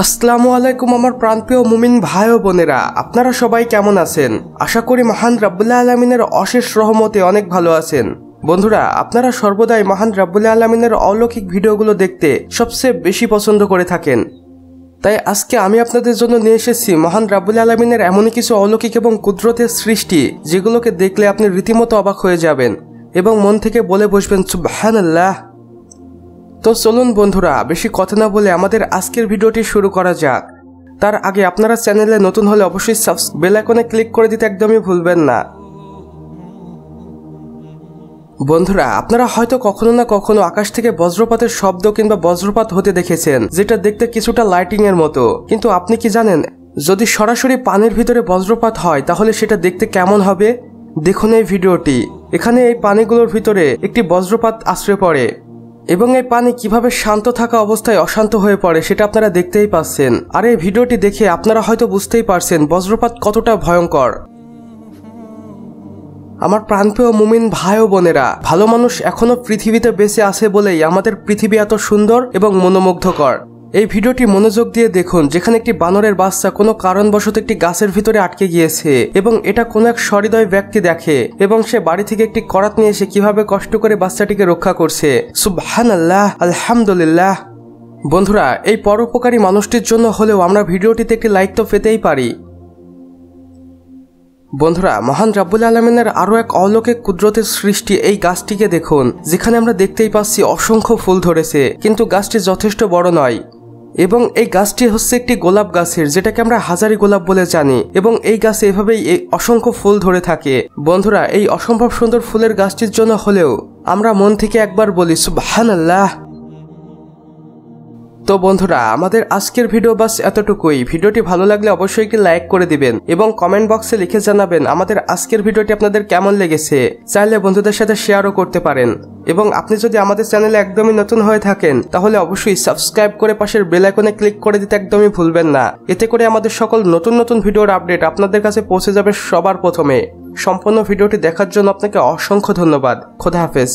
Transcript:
আসসালামু আলাইকুম আমার প্রাণপ্রিয় মুমিন ভাই ও বোনেরা, আপনারা সবাই কেমন আছেন? আশা করি মহান রাব্বুল আলামিনের অশেষ রহমতে অনেক ভালো আছেন। বন্ধুরা, আপনারা সর্বদাই মহান রাব্বুল আলামিনের অলৌকিক ভিডিওগুলো দেখতে সবচেয়ে বেশি পছন্দ করে থাকেন। তাই আজকে আমি আপনাদের জন্য নিয়ে এসেছি মহান রাব্বুল আলামিনের এমনই কিছু অলৌকিক এবং কুদরতের সৃষ্টি, যেগুলোকে দেখলে আপনি রীতিমতো অবাক হয়ে যাবেন এবং মন থেকে বলে বসবেন সুবহানাল্লাহ। তো চলুন বন্ধুরা, বেশি কথা না বলে আমাদের আজকের ভিডিওটি শুরু করা যাক। তার আগে আপনারা চ্যানেলে নতুন হলে অবশ্যই বেল আইকনে ক্লিক করে দিতে একদমই ভুলবেন না। বন্ধুরা, আপনারা হয়তো কখনো না কখনো আকাশ থেকে বজ্রপাতের শব্দ কিংবা বজ্রপাত হতে দেখেছেন, যেটা দেখতে কিছুটা লাইটিং এর মতো। কিন্তু আপনি কি জানেন, যদি সরাসরি পানির ভিতরে বজ্রপাত হয় তাহলে সেটা দেখতে কেমন হবে? দেখুন এই ভিডিওটি। এখানে এই পানিগুলোর ভিতরে একটি বজ্রপাত আশ্রয় পড়ে এবং এই পানি কিভাবে শান্ত থাকা অবস্থায় অশান্ত হয়ে পড়ে সেটা আপনারা দেখতেই পাচ্ছেন। আর এই ভিডিওটি দেখে আপনারা হয়তো বুঝতেই পারছেন বজ্রপাত কতটা ভয়ঙ্কর। আমার প্রাণপ্রিয় মুমিন ভাই ও বোনেরা, ভালো মানুষ এখনো পৃথিবীতে বেঁচে আছে বলেই আমাদের পৃথিবী এত সুন্দর এবং মনোমুগ্ধকর। এই ভিডিওটি মনোযোগ দিয়ে দেখুন, যেখানে একটি বানরের বাচ্চা কোনো কারণবশত একটি গাছের ভিতরে আটকে গিয়েছে এবং এটা কোনো এক সহৃদয় ব্যক্তি দেখে এবং সে বাড়ি থেকে একটি করাত নিয়ে এসে কিভাবে কষ্ট করে বাচ্চাটিকে রক্ষা করছে। সুবহানাল্লাহ, আলহামদুলিল্লাহ। বন্ধুরা, এই পরোপকারী মানুষটির জন্য হলেও আমরা ভিডিওটিতে একটি লাইক তো পেতেই পারি। বন্ধুরা, মহান রাব্বুল আলামিনের আরো এক অলৌকিক কুদরতের সৃষ্টি এই গাছটিকে দেখুন, যেখানে আমরা দেখতেই পাচ্ছি অসংখ্য ফুল ধরেছে, কিন্তু গাছটি যথেষ্ট বড় নয়। এবং এই গাছটি হচ্ছে একটি গোলাপ গাছের, যেটাকে আমরা হাজারি গোলাপ বলে জানি, এবং এই গাছে এভাবেই অসংখ্য ফুল ধরে থাকে। বন্ধুরা, এই অসম্ভব সুন্দর ফুলের গাছটির জন্য হলেও আমরা মন থেকে একবার বলি সুবহানাল্লাহ। তো বন্ধুরা, আমাদের আজকের ভিডিও বাস এতটুকুই। ভিডিওটি ভালো লাগলে অবশ্যই একটি লাইক করে দিবেন এবং কমেন্ট বক্সে লিখে জানাবেন আমাদের আজকের ভিডিওটি আপনাদের কেমন লেগেছে। চাইলে বন্ধুদের সাথে শেয়ারও করতে পারেন। এবং আপনি যদি আমাদের চ্যানেলে একদমই নতুন হয়ে থাকেন তাহলে অবশ্যই সাবস্ক্রাইব করে পাশের বেল আইকনে ক্লিক করে দিতে একদমই ভুলবেন না। এতে করে আমাদের সকল নতুন নতুন ভিডিওর আপডেট আপনাদের কাছে পৌঁছে যাবে সবার প্রথমে। সম্পূর্ণ ভিডিওটি দেখার জন্য আপনাকে অসংখ্য ধন্যবাদ। খোদা হাফেজ।